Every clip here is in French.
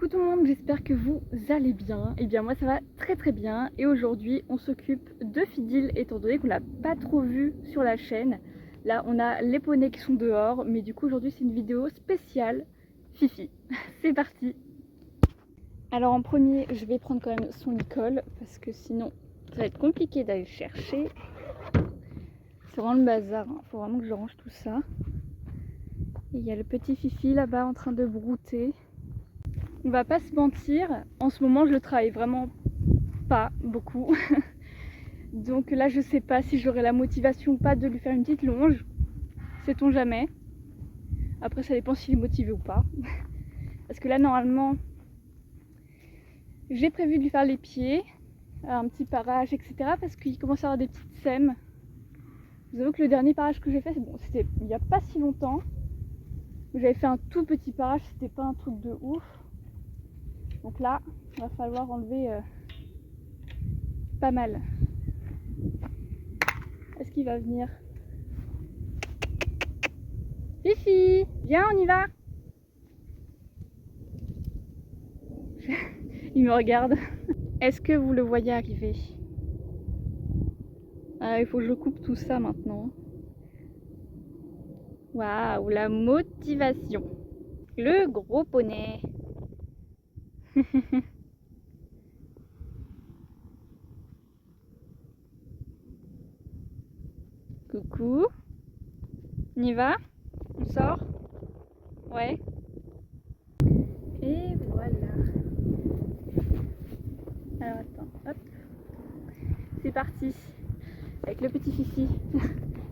Coucou tout le monde, j'espère que vous allez bien. Et bien moi ça va très très bien. Et aujourd'hui on s'occupe de Fidil étant donné qu'on l'a pas trop vu sur la chaîne. Là on a les poneys qui sont dehors, mais du coup aujourd'hui c'est une vidéo spéciale Fifi. C'est parti. Alors en premier je vais prendre quand même son licol parce que sinon ça va être compliqué d'aller le chercher. C'est vraiment le bazar, hein. Faut vraiment que je range tout ça. Et il y a le petit Fifi là-bas en train de brouter. On va pas se mentir, en ce moment je le travaille vraiment pas beaucoup. Donc là je sais pas si j'aurai la motivation ou pas de lui faire une petite longe. Sait-on jamais. Après ça dépend s'il est motivé ou pas. Parce que là normalement j'ai prévu de lui faire les pieds, un petit parage, etc. Parce qu'il commence à avoir des petites sèmes. Je vous avoue que le dernier parage que j'ai fait, bon, c'était il n'y a pas si longtemps. J'avais fait un tout petit parage, c'était pas un truc de ouf. Donc là, il va falloir enlever pas mal. Est-ce qu'il va venir? Fifi, viens, on y va. Il me regarde. Est-ce que vous le voyez arriver? Ah, il faut que je coupe tout ça maintenant. Waouh, la motivation. Le gros poney. Coucou. On y va? On sort? Ouais. Et voilà. Alors attends, hop. C'est parti. Avec le petit Fifi.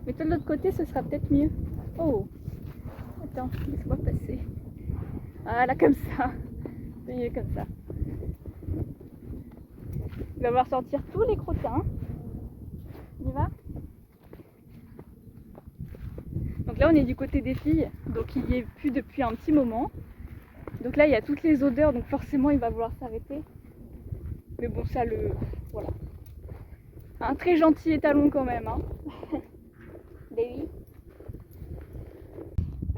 Mais toi de l'autre côté, ce sera peut-être mieux. Oh. Attends, laisse-moi passer. Voilà, comme ça. C'est mieux comme ça. Il va falloir sortir tous les crottins. On y va? Donc là on est du côté des filles, donc il y est plus depuis un petit moment. Donc là il y a toutes les odeurs, donc forcément il va vouloir s'arrêter. Mais bon ça le... voilà. Un très gentil étalon quand même, hein. Baby.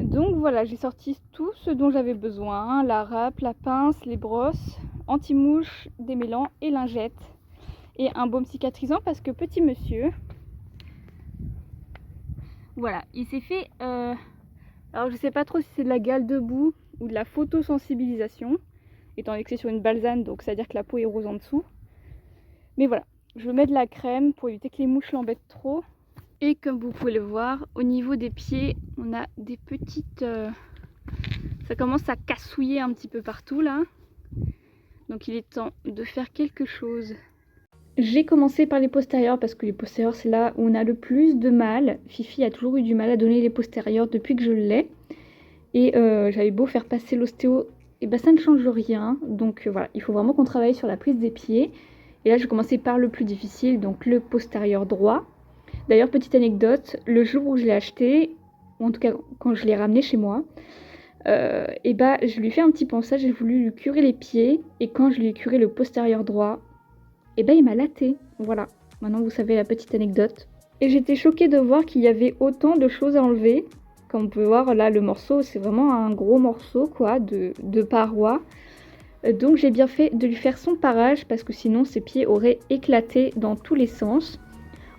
Donc voilà, j'ai sorti tout ce dont j'avais besoin. La râpe, la pince, les brosses, anti-mouches, démêlants et lingettes. Et un baume cicatrisant parce que petit monsieur... Voilà, il s'est fait... Alors je sais pas trop si c'est de la gale de boue ou de la photosensibilisation, étant donné que c'est sur une balsane, donc ça veut dire que la peau est rose en dessous. Mais voilà, je mets de la crème pour éviter que les mouches l'embêtent trop. Et comme vous pouvez le voir, au niveau des pieds, on a des petites... Ça commence à cassouiller un petit peu partout là. Donc il est temps de faire quelque chose. J'ai commencé par les postérieurs parce que les postérieurs c'est là où on a le plus de mal. Fifi a toujours eu du mal à donner les postérieurs depuis que je l'ai. Et j'avais beau faire passer l'ostéo, et ben ça ne change rien. Donc voilà, il faut vraiment qu'on travaille sur la prise des pieds. Et là je vais commencer par le plus difficile, donc le postérieur droit. D'ailleurs petite anecdote, le jour où je l'ai acheté, ou en tout cas quand je l'ai ramené chez moi, et ben je lui ai fait un petit ponçage, j'ai voulu lui curer les pieds. Et quand je lui ai curé le postérieur droit, et ben il m'a latté. Voilà, maintenant vous savez la petite anecdote. Et j'étais choquée de voir qu'il y avait autant de choses à enlever. Comme on peut voir là, le morceau c'est vraiment un gros morceau quoi, de paroi. Donc j'ai bien fait de lui faire son parage parce que sinon ses pieds auraient éclaté dans tous les sens.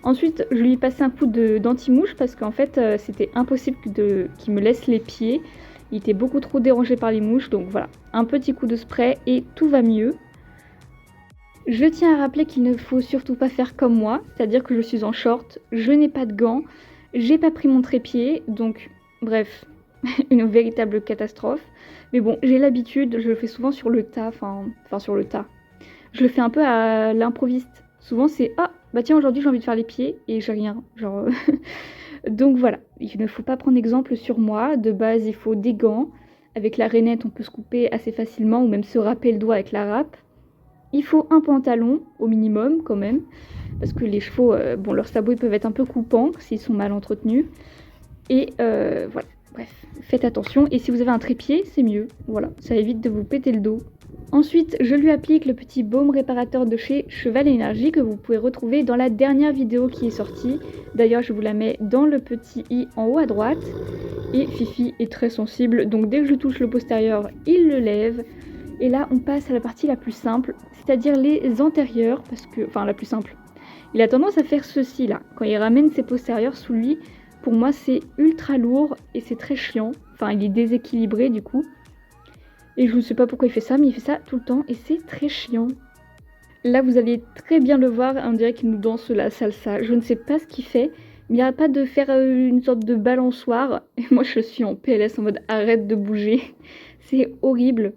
Ensuite je lui ai passé un coup d'anti-mouche parce qu'en fait c'était impossible qu'il me laisse les pieds. Il était beaucoup trop dérangé par les mouches, donc voilà, un petit coup de spray et tout va mieux. Je tiens à rappeler qu'il ne faut surtout pas faire comme moi, c'est-à-dire que je suis en short, je n'ai pas de gants, j'ai pas pris mon trépied, donc bref, une véritable catastrophe. Mais bon, j'ai l'habitude, je le fais souvent sur le tas, enfin sur le tas. Je le fais un peu à l'improviste. Souvent c'est ah bah tiens aujourd'hui j'ai envie de faire les pieds et j'ai rien, genre donc voilà, il ne faut pas prendre exemple sur moi. De base il faut des gants, avec la rainette on peut se couper assez facilement ou même se râper le doigt avec la râpe. Il faut un pantalon au minimum quand même, parce que les chevaux, bon leurs sabots ils peuvent être un peu coupants s'ils sont mal entretenus. Et voilà, bref, faites attention. Et si vous avez un trépied, c'est mieux. Voilà, ça évite de vous péter le dos. Ensuite, je lui applique le petit baume réparateur de chez Cheval Énergie que vous pouvez retrouver dans la dernière vidéo qui est sortie. D'ailleurs, je vous la mets dans le petit i en haut à droite. Et Fifi est très sensible, donc dès que je touche le postérieur, il le lève. Et là on passe à la partie la plus simple, c'est-à-dire les antérieurs, parce que, enfin la plus simple. Il a tendance à faire ceci là, quand il ramène ses postérieurs sous lui, pour moi c'est ultra lourd et c'est très chiant, enfin il est déséquilibré du coup. Et je ne sais pas pourquoi il fait ça, mais il fait ça tout le temps et c'est très chiant. Là vous allez très bien le voir, on dirait qu'il nous danse la salsa, je ne sais pas ce qu'il fait, mais il n'arrête pas de faire une sorte de balançoire, et moi je suis en PLS en mode arrête de bouger, c'est horrible.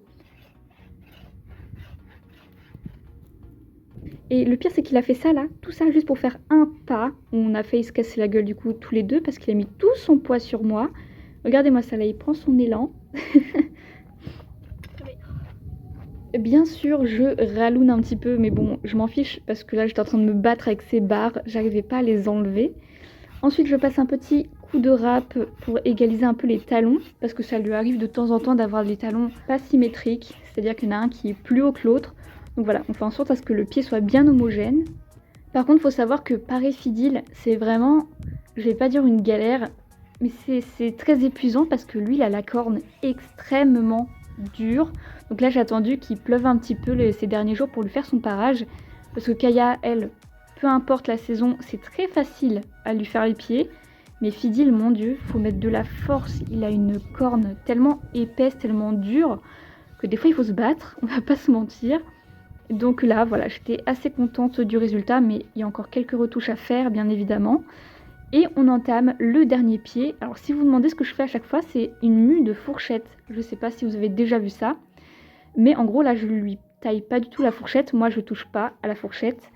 Et le pire c'est qu'il a fait ça là, tout ça juste pour faire un pas, on a failli se casser la gueule du coup tous les deux parce qu'il a mis tout son poids sur moi. Regardez-moi ça là, il prend son élan. Bien sûr, je raloune un petit peu, mais bon, je m'en fiche parce que là, j'étais en train de me battre avec ces barres, j'arrivais pas à les enlever. Ensuite, je passe un petit coup de râpe pour égaliser un peu les talons, parce que ça lui arrive de temps en temps d'avoir des talons pas symétriques, c'est-à-dire qu'il y en a un qui est plus haut que l'autre. Donc voilà, on fait en sorte à ce que le pied soit bien homogène. Par contre, il faut savoir que parer Fidil, c'est vraiment, je vais pas dire une galère, mais c'est très épuisant parce que lui, il a la corne extrêmement dure. Donc là, j'ai attendu qu'il pleuve un petit peu ces derniers jours pour lui faire son parage. Parce que Kaya, elle, peu importe la saison, c'est très facile à lui faire les pieds. Mais Fidil, mon Dieu, faut mettre de la force. Il a une corne tellement épaisse, tellement dure, que des fois, il faut se battre, on va pas se mentir. Donc là, voilà, j'étais assez contente du résultat, mais il y a encore quelques retouches à faire, bien évidemment. Et on entame le dernier pied. Alors si vous vous demandez ce que je fais à chaque fois, c'est une mue de fourchette. Je ne sais pas si vous avez déjà vu ça. Mais en gros là je lui taille pas du tout la fourchette. Moi je touche pas à la fourchette.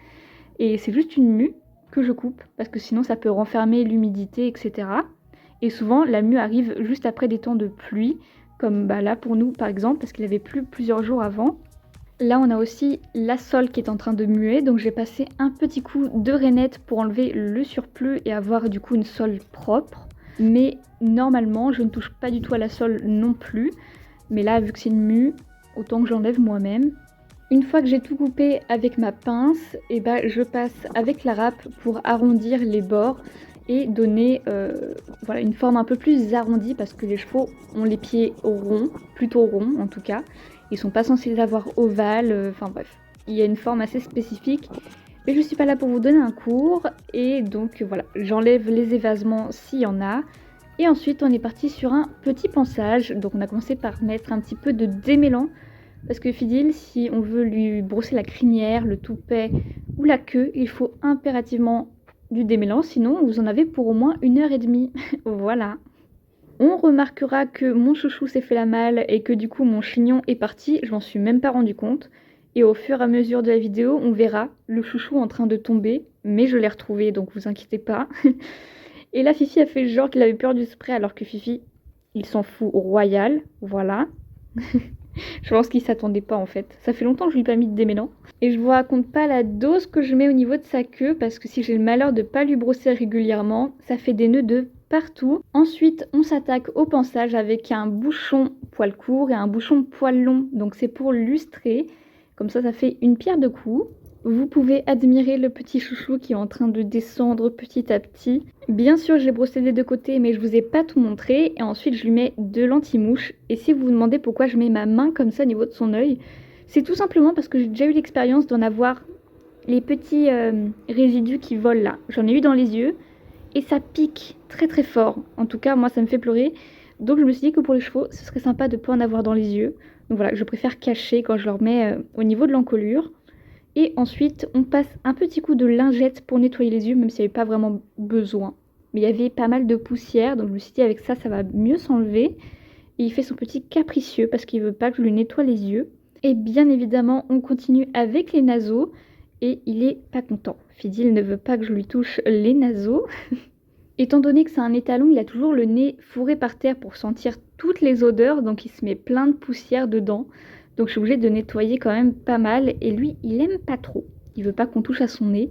Et c'est juste une mue que je coupe. Parce que sinon ça peut renfermer l'humidité, etc. Et souvent la mue arrive juste après des temps de pluie. Comme bah, là pour nous par exemple, parce qu'il avait plu plusieurs jours avant. Là, on a aussi la sole qui est en train de muer, donc j'ai passé un petit coup de rainette pour enlever le surplus et avoir du coup une sole propre. Mais normalement, je ne touche pas du tout à la sole non plus. Mais là, vu que c'est une mue, autant que j'enlève moi-même. Une fois que j'ai tout coupé avec ma pince, et bah, je passe avec la râpe pour arrondir les bords et donner voilà, une forme un peu plus arrondie parce que les chevaux ont les pieds ronds, plutôt ronds en tout cas. Ils sont pas censés les avoir ovales, enfin bref, il y a une forme assez spécifique. Mais je suis pas là pour vous donner un cours et donc voilà, j'enlève les évasements s'il y en a. Et ensuite on est parti sur un petit pansage, donc on a commencé par mettre un petit peu de démêlant. Parce que Fidil, si on veut lui brosser la crinière, le toupet ou la queue, il faut impérativement du démêlant, sinon vous en avez pour au moins 1h30. Voilà. On remarquera que mon chouchou s'est fait la malle et que du coup mon chignon est parti, je m'en suis même pas rendu compte. Et au fur et à mesure de la vidéo, on verra le chouchou en train de tomber, mais je l'ai retrouvé donc vous inquiétez pas. Et là Fifi a fait genre qu'il avait peur du spray alors que Fifi, il s'en fout royal, voilà. Je pense qu'il s'attendait pas en fait. Ça fait longtemps que je lui ai pas mis de démêlant. Et je vous raconte pas la dose que je mets au niveau de sa queue parce que si j'ai le malheur de pas lui brosser régulièrement, ça fait des nœuds de partout. Ensuite, on s'attaque au pansage avec un bouchon poil court et un bouchon poil long. Donc c'est pour lustrer. Comme ça fait une pierre deux coups. Vous pouvez admirer le petit chouchou qui est en train de descendre petit à petit. Bien sûr, j'ai brossé des deux côtés, mais je vous ai pas tout montré. Et ensuite, je lui mets de l'anti-mouche. Et si vous vous demandez pourquoi je mets ma main comme ça au niveau de son œil, c'est tout simplement parce que j'ai déjà eu l'expérience d'en avoir les petits résidus qui volent là. J'en ai eu dans les yeux et ça pique très très fort. En tout cas, moi, ça me fait pleurer. Donc, je me suis dit que pour les chevaux, ce serait sympa de ne pas en avoir dans les yeux. Donc voilà, je préfère cacher quand je leur mets au niveau de l'encolure. Et ensuite, on passe un petit coup de lingette pour nettoyer les yeux, même s'il n'y avait pas vraiment besoin. Mais il y avait pas mal de poussière, donc je me suis dit avec ça, ça va mieux s'enlever. Et il fait son petit capricieux parce qu'il veut pas que je lui nettoie les yeux. Et bien évidemment, on continue avec les naseaux. Et il est pas content. Fidil ne veut pas que je lui touche les naseaux. Étant donné que c'est un étalon, il a toujours le nez fourré par terre pour sentir toutes les odeurs, donc il se met plein de poussière dedans. Donc je suis obligée de nettoyer quand même pas mal. Et lui, il aime pas trop. Il veut pas qu'on touche à son nez.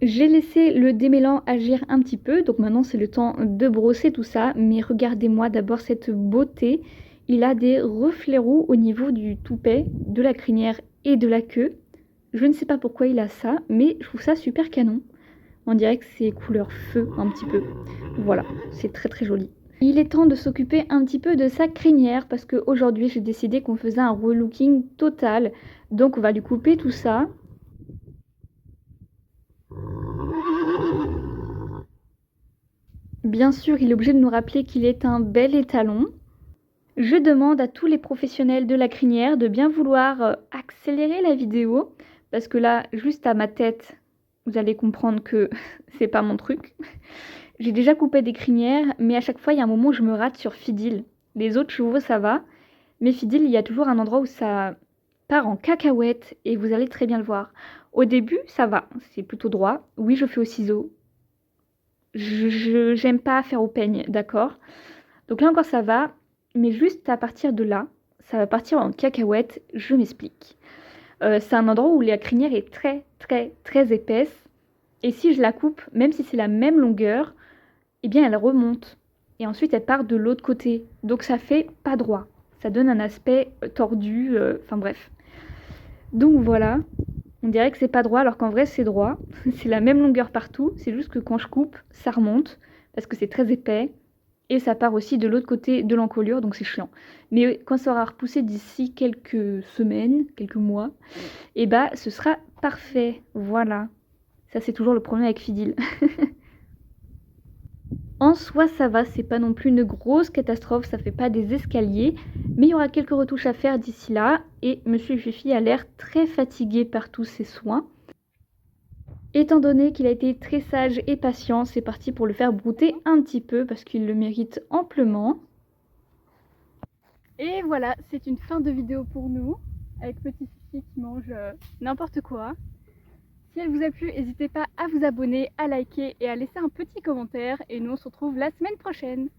J'ai laissé le démêlant agir un petit peu. Donc maintenant, c'est le temps de brosser tout ça. Mais regardez-moi d'abord cette beauté. Il a des reflets roux au niveau du toupet, de la crinière et de la queue. Je ne sais pas pourquoi il a ça, mais je trouve ça super canon. On dirait que c'est couleur feu un petit peu. Voilà, c'est très très joli. Il est temps de s'occuper un petit peu de sa crinière parce qu'aujourd'hui j'ai décidé qu'on faisait un relooking total. Donc on va lui couper tout ça. Bien sûr, il est obligé de nous rappeler qu'il est un bel étalon. Je demande à tous les professionnels de la crinière de bien vouloir accélérer la vidéo parce que là, juste à ma tête, vous allez comprendre que c'est pas mon truc. J'ai déjà coupé des crinières, mais à chaque fois, il y a un moment où je me rate sur Fidil. Les autres chevaux, ça va, mais Fidil, il y a toujours un endroit où ça part en cacahuète et vous allez très bien le voir. Au début, ça va, c'est plutôt droit. Oui, je fais au ciseau. J'aime pas faire au peigne, d'accord? Donc là encore, ça va, mais juste à partir de là, ça va partir en cacahuète, je m'explique. C'est un endroit où la crinière est très, très, très épaisse. Et si je la coupe, même si c'est la même longueur, eh bien elle remonte. Et ensuite elle part de l'autre côté. Donc ça fait pas droit. Ça donne un aspect tordu, enfin bref. Donc voilà, on dirait que c'est pas droit alors qu'en vrai c'est droit. C'est la même longueur partout, c'est juste que quand je coupe, ça remonte parce que c'est très épais. Et ça part aussi de l'autre côté de l'encolure, donc c'est chiant. Mais quand ça aura repoussé d'ici quelques semaines, quelques mois, et bah ce sera parfait. Voilà. Ça c'est toujours le problème avec Fidil. En soi, ça va, c'est pas non plus une grosse catastrophe, ça fait pas des escaliers, mais il y aura quelques retouches à faire d'ici là, et Monsieur Fifi a l'air très fatigué par tous ces soins. Étant donné qu'il a été très sage et patient, c'est parti pour le faire brouter un petit peu, parce qu'il le mérite amplement. Et voilà, c'est une fin de vidéo pour nous, avec petit Fifi qui mange n'importe quoi. Si elle vous a plu, n'hésitez pas à vous abonner, à liker et à laisser un petit commentaire. Et nous on se retrouve la semaine prochaine.